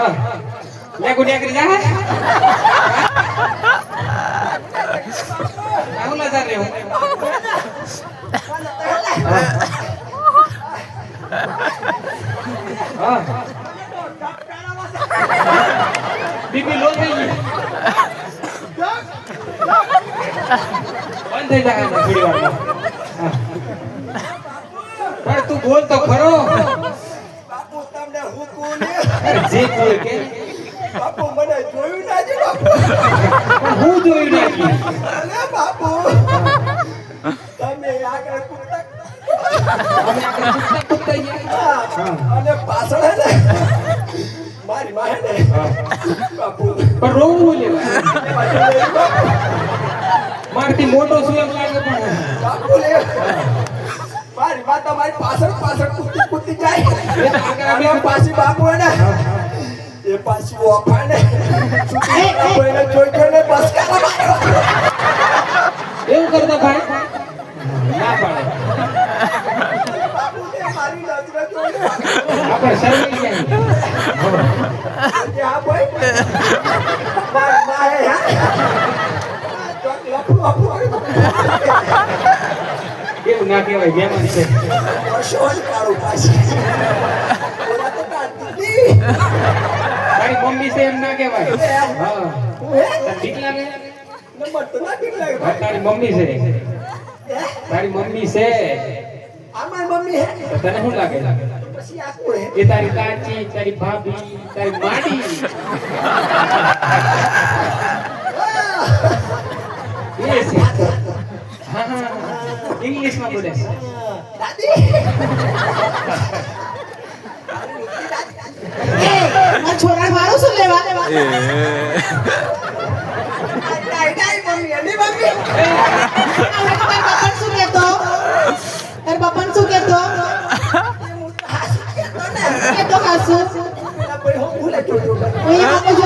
હા લે ગુડિયા કરી જા આવું ના જા રે હું હા બીબી લો થઈ ગઈ બંધ થઈ જાય થોડી વાર પણ તું બોલ તો ખરો બાપુ તમને હું કોને જે બોલ કે બાપુ મને જોયું ના છે બાપુ હું જોયું નાખી અરે બાપુ તમે આગળ કૂદતા અમે આગળ કૂદતા ગયા અને પાછળ હે ને મારી માં હે ને બાપુ પણ રોવું લેવા મારથી મોટો શું એમ લાગે પણ બાપુ લે મારી માં તમારી પાછળ પાછળ કૂદતી જાય અને પાછી બાપુ હે ને એ પાછી ઓફા ને બાપુ એને જોઈ જોઈને બસ કાઢો માર્યો એવું કરતો ભાઈ ના પાડે બાપુ ને મારી નજરે જોઈને આપણે શરમી ગયા હા ભાઈ મારી માં હે હા ચોક લપડું આપણું એવું ના કહેવાય જેમ છે શોધ કાઢું પાછી ઓલા તો કાઢતી તારી મમ્મી છે એમ ના કહેવાય હા તને બીક લાગે નંબર તો ના બીક લાગે હા, તારી મમ્મી છે તારી મમ્મી છે અમારી મમ્મી હે તો તને શું લાગે પછી આ કોણ હે એ તારી કાચી તારી ભાભી તારી માડી એ છે હા હા ઇંગ્લિશમાં બોલે છે દાદી આ છોરા મારું શું લેવા ડાઈ મમ્મી એની મમ્મી તારા પપ્પા શું કહેતો તારા પપ્પા શું કહેતો કહેતો હાસુ પેલા ભાઈ હું ભૂલે જોજો ઓય આ બાજુ